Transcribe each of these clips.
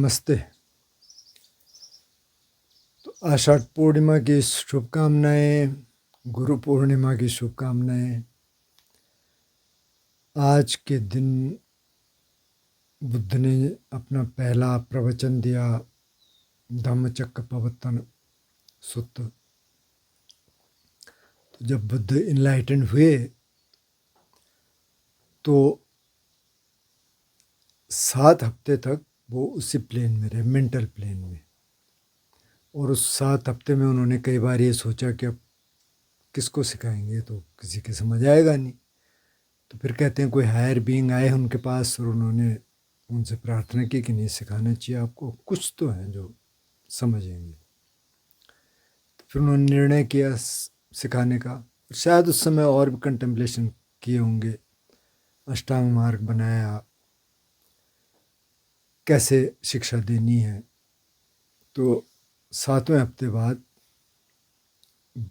नमस्ते। तो आषाढ़ पूर्णिमा की शुभकामनाएं, गुरु पूर्णिमा की शुभकामनाएं। आज के दिन बुद्ध ने अपना पहला प्रवचन दिया, धम्मचक्कपवत्तन सूत्र। तो जब बुद्ध इनलाइटेंड हुए तो 7 हफ्ते तक वो उसी प्लेन में रहे, मेंटल प्लेन में। और उस 7 हफ्ते में उन्होंने कई बार ये सोचा कि अब किसको सिखाएंगे, तो किसी के समझ आएगा नहीं। तो फिर कहते हैं कोई हायर बीइंग आए उनके पास और उन्होंने उनसे प्रार्थना की कि नहीं, सिखाना चाहिए आपको, कुछ तो हैं जो समझेंगे। तो फिर उन्होंने निर्णय किया सिखाने का। शायद उस समय और भी कंटेम्पलेशन किए होंगे, अष्टांग मार्ग बनाया, कैसे शिक्षा देनी है। तो 7वें हफ्ते बाद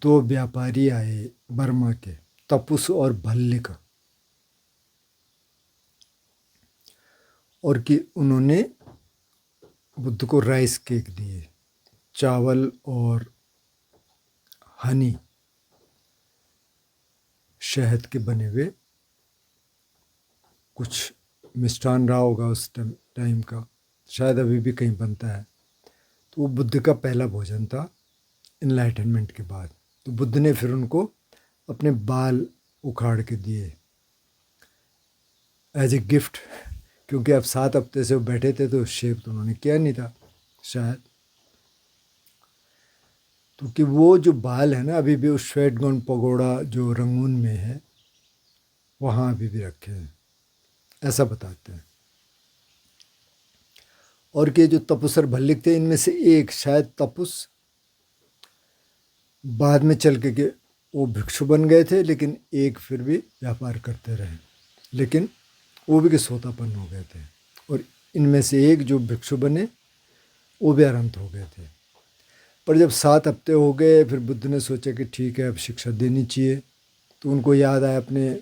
2 व्यापारी आए बर्मा के, तपुस और भल्लिक, और कि उन्होंने बुद्ध को राइस केक दिए, चावल और हनी, शहद के बने हुए कुछ मिष्ठान रहा होगा उस टाइम का, शायद अभी भी कहीं बनता है। तो वो बुद्ध का पहला भोजन था इनलाइटनमेंट के बाद। तो बुद्ध ने फिर उनको अपने बाल उखाड़ के दिए एज ए गिफ्ट, क्योंकि अब 7 हफ्ते से वो बैठे थे तो शेव तो उन्होंने किया नहीं था शायद। क्योंकि वो जो बाल है ना, अभी भी उस श्वेतगुण पगोड़ा जो रंगून में है वहाँ अभी भी रखे हैं, ऐसा बताते हैं। और कि जो तपुस और भल्लिक थे, इनमें से एक शायद तपुस बाद में चल के वो भिक्षु बन गए थे, लेकिन एक फिर भी व्यापार करते रहे, लेकिन वो भी के सोतापन्न हो गए थे। और इनमें से एक जो भिक्षु बने वो भी अरंत हो गए थे। पर जब 7 हफ्ते हो गए, फिर बुद्ध ने सोचा कि ठीक है अब शिक्षा देनी चाहिए। तो उनको याद आया अपने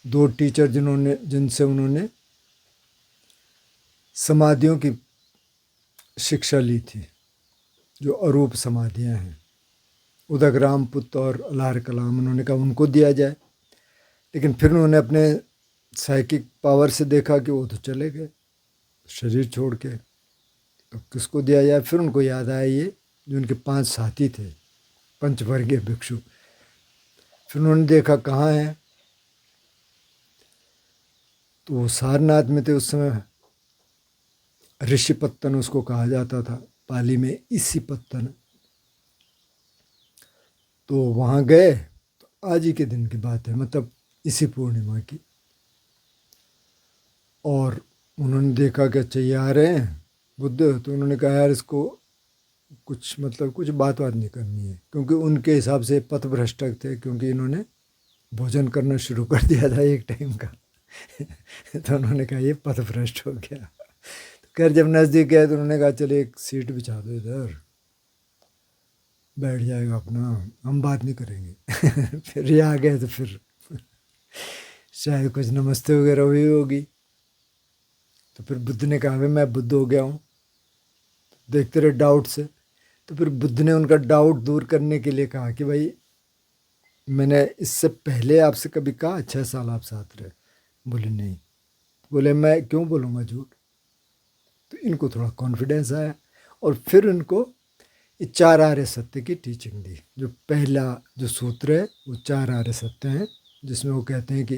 2 टीचर जिनसे उन्होंने समाधियों की शिक्षा ली थी, जो अरूप समाधियाँ हैं, उदगराम पुत्र और अलार कलाम। उन्होंने कहा उनको दिया जाए, लेकिन फिर उन्होंने अपने साइकिक पावर से देखा कि वो तो चले गए शरीर छोड़ के, तो किसको दिया जाए। फिर उनको याद आया ये जो उनके 5 साथी थे, पंचवर्गीय भिक्षु। फिर उन्होंने देखा कहाँ हैं, तो वो सारनाथ में थे उस समय। ऋषि पत्तन उसको कहा जाता था, पाली में इसी पत्तन। तो वहाँ गए, तो आज ही के दिन की बात है, मतलब इसी पूर्णिमा की। और उन्होंने देखा कि अच्छा ये आ रहे हैं बुद्ध, तो उन्होंने कहा यार इसको कुछ कुछ बात नहीं करनी है, क्योंकि उनके हिसाब से पथभ्रष्ट थे, क्योंकि इन्होंने भोजन करना शुरू कर दिया था एक टाइम का। तो उन्होंने कहा ये पथभ्रष्ट हो गया। तो खैर जब नज़दीक गए तो उन्होंने कहा चलिए एक सीट बिछा दो इधर, बैठ जाएगा अपना, हम बात नहीं करेंगे। फिर ये आ गए तो फिर शायद कुछ नमस्ते वगैरह हुई होगी। तो फिर बुद्ध ने कहा मैं बुद्ध हो गया हूँ, देखते रहे डाउट से। तो फिर बुद्ध ने उनका डाउट दूर करने के लिए कहा कि भाई मैंने इससे पहले आपसे कभी कहा 6 साल आप साथ रहे? बोले नहीं। बोले मैं क्यों बोलूँगा झूठ। तो इनको थोड़ा कॉन्फिडेंस आया, और फिर उनको ये 4 आर्य सत्य की टीचिंग दी। जो पहला जो सूत्र है वो 4 आर्य सत्य हैं, जिसमें वो कहते हैं कि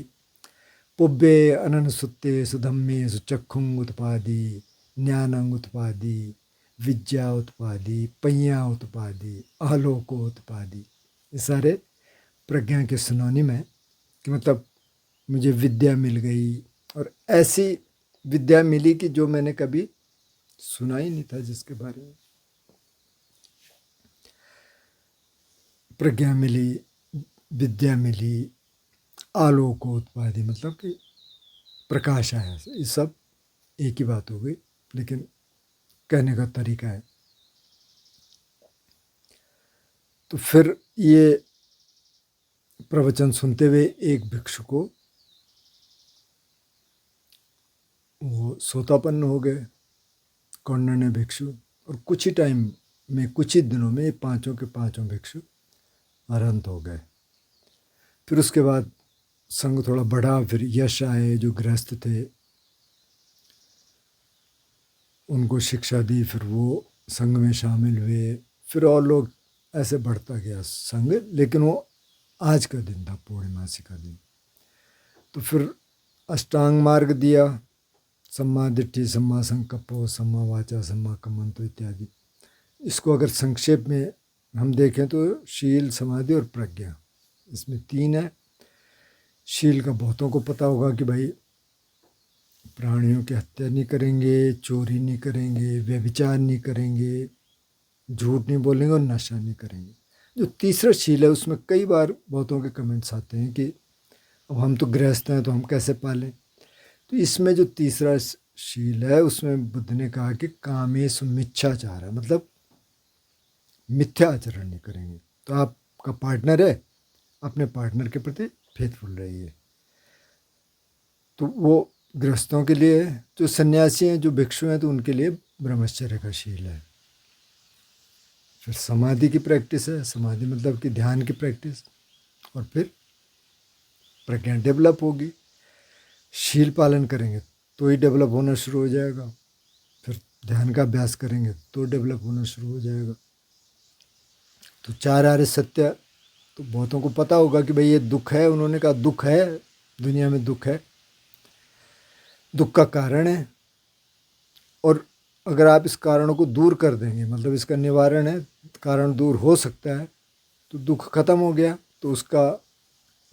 पुब्बे अननसुत्ते सुधम्मे सुचक्षुंग उत्पादि, ज्ञानंग उत्पादि, विद्या उत्पादि, पय्या उत्पादि, आलोको उत्पादि। ये सारे प्रज्ञा के सिनोनिम है कि मतलब मुझे विद्या मिल गई, और ऐसी विद्या मिली कि जो मैंने कभी सुना ही नहीं था जिसके बारे में। प्रज्ञा मिली, विद्या मिली, आलोक उत्पादि, मतलब कि प्रकाश आया। ये सब एक ही बात हो गई, लेकिन कहने का तरीका है। तो फिर ये प्रवचन सुनते हुए एक भिक्षु को वो सोतापन्न हो गए, कौंडिन्य भिक्षु, और कुछ ही टाइम में, कुछ ही दिनों में ये पांचों के पांचों भिक्षु अरहंत हो गए। फिर उसके बाद संघ थोड़ा बढ़ा, फिर यश आए जो गृहस्थ थे, उनको शिक्षा दी, फिर वो संघ में शामिल हुए, फिर और लोग, ऐसे बढ़ता गया संघ। लेकिन वो आज का दिन था, पूर्णिमासी का दिन। तो फिर अष्टांग मार्ग दिया, सम्मा दिट्ठी, सम्मा संकल्पो, सम्मा वाचा, सम्मा कम्मंतो इत्यादि। इसको अगर संक्षेप में हम देखें तो शील, समाधि और प्रज्ञा, इसमें तीन है। शील का बहुतों को पता होगा कि भाई प्राणियों की हत्या नहीं करेंगे, चोरी नहीं करेंगे, व्यभिचार नहीं करेंगे, झूठ नहीं बोलेंगे और नशा नहीं करेंगे। जो तीसरा शील है उसमें कई बार बहुतों के कमेंट्स आते हैं कि अब हम तो गृहस्थ हैं तो हम कैसे पालें। तो इसमें जो तीसरा शील है उसमें बुद्ध ने कहा कि कामेषु मिच्छाचार है, मतलब मिथ्या आचरण नहीं करेंगे। तो आपका पार्टनर है, अपने पार्टनर के प्रति फेथफुल रहिए। तो वो गृहस्थों के लिए है। जो सन्यासी हैं, जो भिक्षु हैं, तो उनके लिए ब्रह्मचर्य का शील है। फिर समाधि की प्रैक्टिस है, समाधि मतलब कि ध्यान की प्रैक्टिस, और फिर प्रज्ञा डेवलप होगी। शील पालन करेंगे तो ही डेवलप होना शुरू हो जाएगा, फिर ध्यान का अभ्यास करेंगे तो डेवलप होना शुरू हो जाएगा। तो चार आर्य सत्य तो बहुतों को पता होगा कि भाई ये दुख है। उन्होंने कहा दुख है, दुनिया में दुख है, दुख का कारण है, और अगर आप इस कारणों को दूर कर देंगे, मतलब इसका निवारण है, कारण दूर हो सकता है, तो दुख खत्म हो गया। तो उसका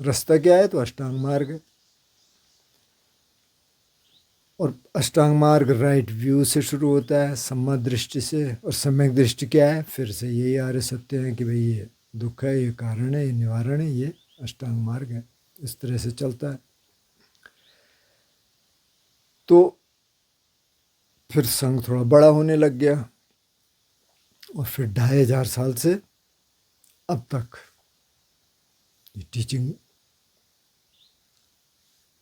रास्ता क्या है? तो अष्टांग मार्ग है। और अष्टांग मार्ग राइट व्यू से शुरू होता है, सम्यक दृष्टि से। और सम्यक दृष्टि क्या है? फिर से यही आर्य सत्य है कि भाई ये दुख है, ये कारण है, ये निवारण है, ये अष्टांग मार्ग है। इस तरह से चलता है। तो फिर संघ थोड़ा बड़ा होने लग गया, और फिर 2500 साल से अब तक ये टीचिंग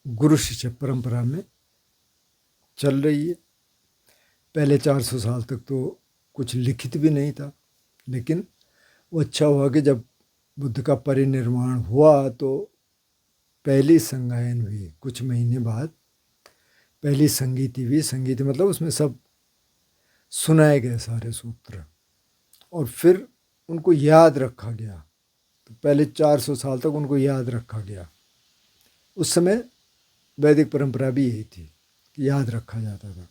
गुरु शिष्य परंपरा में चल रही है। पहले 400 साल तक तो कुछ लिखित भी नहीं था, लेकिन वो अच्छा हुआ कि जब बुद्ध का परिनिर्वाण हुआ तो पहली संगायन हुई। कुछ महीने बाद पहली संगीति हुई। संगीति मतलब उसमें सब सुनाए गए सारे सूत्र, और फिर उनको याद रखा गया। तो पहले 400 साल तक उनको याद रखा गया। उस समय वैदिक परंपरा भी यही थी कि याद रखा जाता था।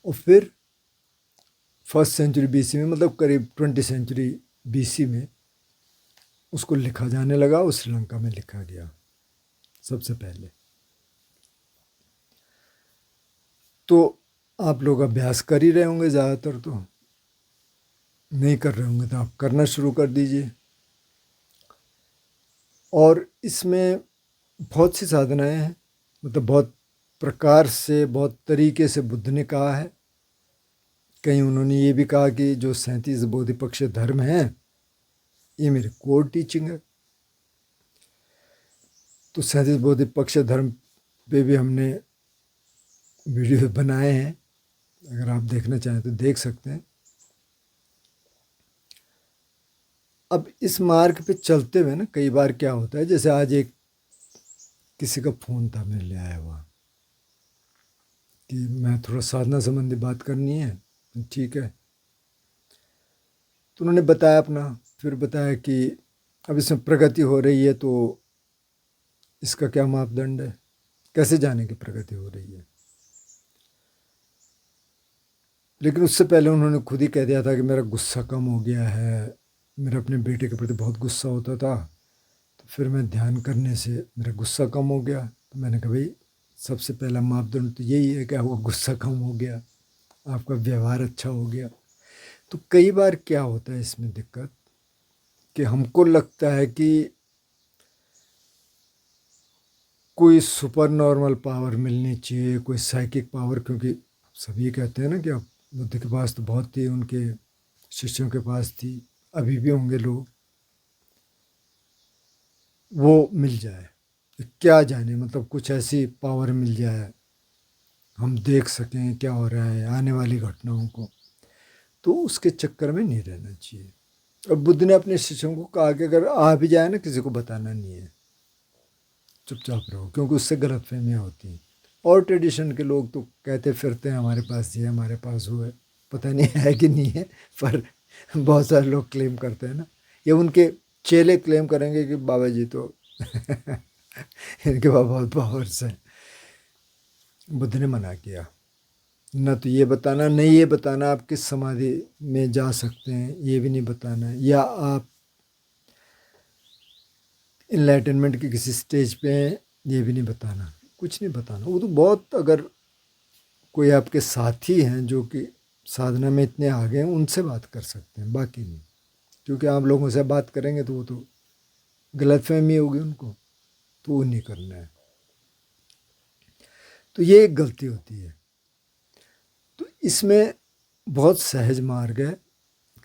और फिर फर्स्ट सेंचुरी बीसी में, मतलब करीब 20 सेंचुरी बीसी में उसको लिखा जाने लगा, और श्रीलंका में लिखा गया सबसे पहले। तो आप लोग अभ्यास कर ही रहे होंगे, ज़्यादातर तो नहीं कर रहे होंगे तो आप करना शुरू कर दीजिए। और इसमें बहुत सी साधनाएं हैं, मतलब बहुत प्रकार से, बहुत तरीके से बुद्ध ने कहा है। कहीं उन्होंने ये भी कहा कि जो 37 बोधिपक्ष धर्म हैं ये मेरे कोर टीचिंग है। तो 37 बोधिपक्ष धर्म पे भी हमने वीडियो बनाए हैं, अगर आप देखना चाहें तो देख सकते हैं। अब इस मार्ग पे चलते हुए ना कई बार क्या होता है, जैसे आज एक किसी का फ़ोन था मेरे लिए आया हुआ कि मैं थोड़ा साधना संबंधी बात करनी है। ठीक है, तो उन्होंने बताया अपना, फिर बताया कि अब इसमें प्रगति हो रही है तो इसका क्या मापदंड है, कैसे जाने की प्रगति हो रही है। लेकिन उससे पहले उन्होंने खुद ही कह दिया था कि मेरा गुस्सा कम हो गया है, मेरा अपने बेटे के प्रति बहुत गुस्सा होता था, तो फिर मैं ध्यान करने से मेरा गुस्सा कम हो गया। तो मैंने कहा भाई सबसे पहला मापदंड तो यही है कि आपका गुस्सा कम हो गया, आपका व्यवहार अच्छा हो गया। तो कई बार क्या होता है इसमें दिक्कत कि हमको लगता है कि कोई सुपर नॉर्मल पावर मिलनी चाहिए, कोई साइकिक पावर, क्योंकि सभी कहते हैं ना कि अब बुद्ध के पास तो बहुत थी, उनके शिष्यों के पास थी, अभी भी होंगे लोग, वो मिल जाए। क्या जाने, मतलब कुछ ऐसी पावर मिल जाए हम देख सकें क्या हो रहा है, आने वाली घटनाओं को, तो उसके चक्कर में नहीं रहना चाहिए। और बुद्ध ने अपने शिष्यों को कहा कि अगर आ भी जाए ना, किसी को बताना नहीं है, चुपचाप रहो, क्योंकि उससे गलतफहमियाँ होती हैं। और ट्रेडिशन के लोग तो कहते फिरते हैं हमारे पास ये, हमारे पास वो है, पता नहीं है कि नहीं है, पर बहुत सारे लोग क्लेम करते हैं ना, या उनके चेले क्लेम करेंगे कि बाबा जी तो इनके पास बहुत पावर्स हैं। बुद्ध ने मना किया, न तो ये बताना, नहीं ये बताना आप किस समाधि में जा सकते हैं, ये भी नहीं बताना, या आप इनलाइटनमेंट के किसी स्टेज पे हैं, ये भी नहीं बताना, कुछ नहीं बताना। वो तो बहुत, अगर कोई आपके साथी हैं जो कि साधना में इतने आगे हैं, उनसे बात कर सकते हैं, बाकी नहीं। क्योंकि आप लोगों से बात करेंगे तो वो तो गलतफहमी होगी उनको, तो वो नहीं करना है। तो ये एक गलती होती है। तो इसमें बहुत सहज मार्ग है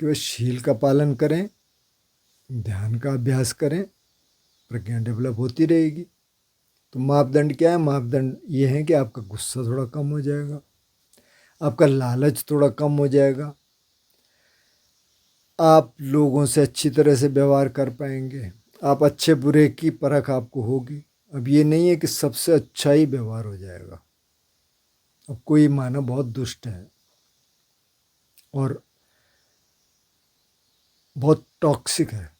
कि वह शील का पालन करें, ध्यान का अभ्यास करें, प्रज्ञा डेवलप होती रहेगी। तो मापदंड क्या है? मापदंड ये है कि आपका गुस्सा थोड़ा कम हो जाएगा, आपका लालच थोड़ा कम हो जाएगा, आप लोगों से अच्छी तरह से व्यवहार कर पाएंगे, आप अच्छे बुरे की परख आपको होगी। अब ये नहीं है कि सबसे अच्छा ही व्यवहार हो जाएगा। अब कोई मानव बहुत दुष्ट है और बहुत टॉक्सिक है,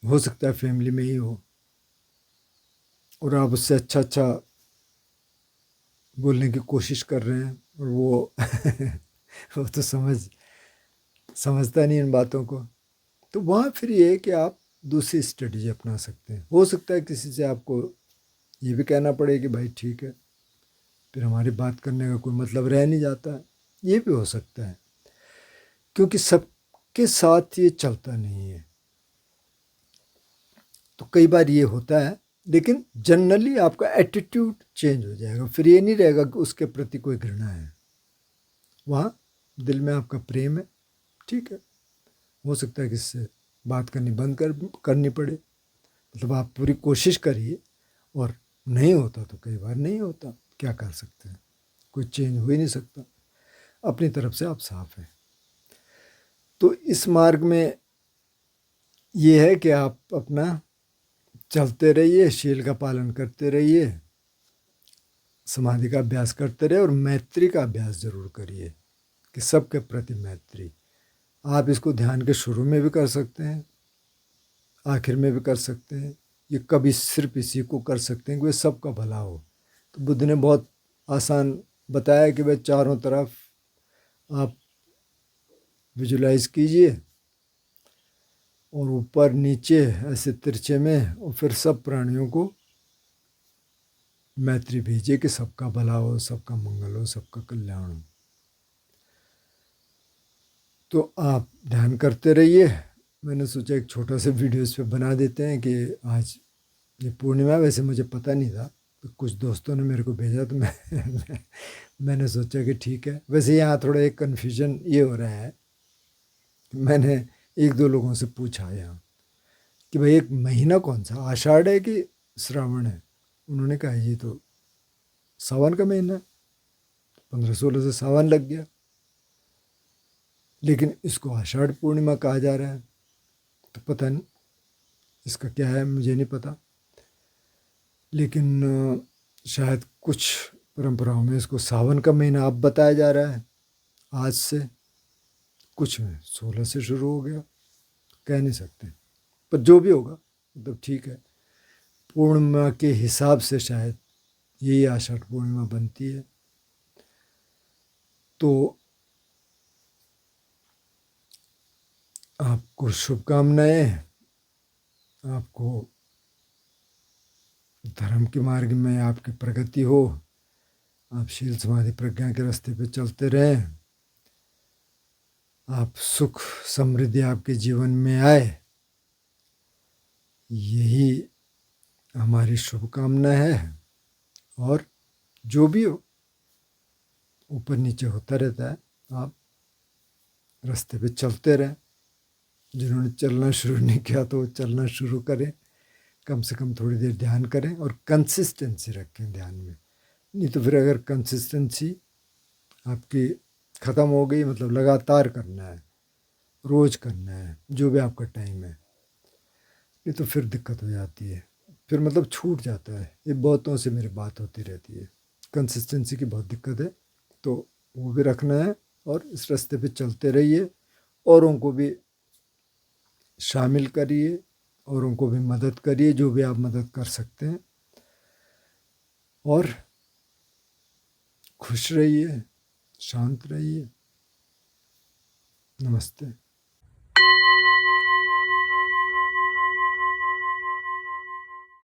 हो सकता है फैमिली में ही हो, और आप उससे अच्छा अच्छा बोलने की कोशिश कर रहे हैं, और वो वो तो समझता नहीं इन बातों को। तो वहाँ फिर ये है कि आप दूसरी स्ट्रेटजी अपना सकते हैं। हो सकता है किसी से आपको ये भी कहना पड़े कि भाई ठीक है, फिर हमारी बात करने का कोई मतलब रह नहीं जाता है, ये भी हो सकता है, क्योंकि सबके साथ ये चलता नहीं है। तो कई बार ये होता है, लेकिन जनरली आपका एटीट्यूड चेंज हो जाएगा। फिर ये नहीं रहेगा कि उसके प्रति कोई घृणा है, वहाँ दिल में आपका प्रेम है, ठीक है। हो सकता है कि इससे बात करनी पड़े, मतलब आप पूरी कोशिश करिए, और नहीं होता तो कई बार नहीं होता, क्या कर सकते हैं, कोई चेंज हो ही नहीं सकता, अपनी तरफ से आप साफ हैं। तो इस मार्ग में ये है कि आप अपना चलते रहिए, शील का पालन करते रहिए, समाधि का अभ्यास करते रहिए, और मैत्री का अभ्यास जरूर करिए कि सबके प्रति मैत्री। आप इसको ध्यान के शुरू में भी कर सकते हैं, आखिर में भी कर सकते हैं, ये कभी सिर्फ इसी को कर सकते हैं कि वे सबका भला हो। तो बुद्ध ने बहुत आसान बताया कि भाई चारों तरफ आप विजुलाइज कीजिए, और ऊपर नीचे ऐसे तिरछे में, और फिर सब प्राणियों को मैत्री भेजिए कि सबका भला हो, सबका मंगल हो, सबका कल्याण हो। तो आप ध्यान करते रहिए। मैंने सोचा एक छोटा सा वीडियो इस पर बना देते हैं कि आज ये पूर्णिमा, वैसे मुझे पता नहीं था, तो कुछ दोस्तों ने मेरे को भेजा, तो मैंने सोचा कि ठीक है। वैसे यहाँ थोड़ा एक कन्फ्यूजन ये हो रहा है, मैंने एक दो लोगों से पूछा यहाँ कि भाई एक महीना कौन सा, आषाढ़ है कि श्रावण है? उन्होंने कहा ये तो सावन का महीना है, 15-16 से सावन लग गया, लेकिन इसको आषाढ़ पूर्णिमा कहा जा रहा है। तो पता नहीं इसका क्या है, मुझे नहीं पता, लेकिन शायद कुछ परंपराओं में इसको सावन का महीना अब बताया जा रहा है आज से, कुछ में 16 से शुरू हो गया, कह नहीं सकते, पर जो भी होगा मतलब ठीक है। पूर्णिमा के हिसाब से शायद यही आषाढ़ पूर्णिमा बनती है। तो आपको शुभकामनाएं, आपको धर्म के मार्ग में आपकी प्रगति हो, आप शील समाधि प्रज्ञा के रास्ते पे चलते रहें, आप सुख समृद्धि आपके जीवन में आए, यही हमारी शुभकामना है। और जो भी हो, ऊपर नीचे होता रहता है, आप रास्ते पे चलते रहें। जिन्होंने चलना शुरू नहीं किया तो वो चलना शुरू करें, कम से कम थोड़ी देर ध्यान करें, और कंसिस्टेंसी रखें ध्यान में। नहीं तो फिर अगर कंसिस्टेंसी आपकी ख़त्म हो गई, मतलब लगातार करना है, रोज़ करना है, जो भी आपका टाइम है, नहीं तो फिर दिक्कत हो जाती है, फिर मतलब छूट जाता है। ये बहुतों से मेरी बात होती रहती है, कंसिस्टेंसी की बहुत दिक्कत है, तो वो भी रखना है और इस रास्ते पे चलते रहिए, औरों को भी शामिल करिए, औरों को भी मदद करिए, जो भी आप मदद कर सकते हैं, और खुश रहिए, शांत रहिए। नमस्ते।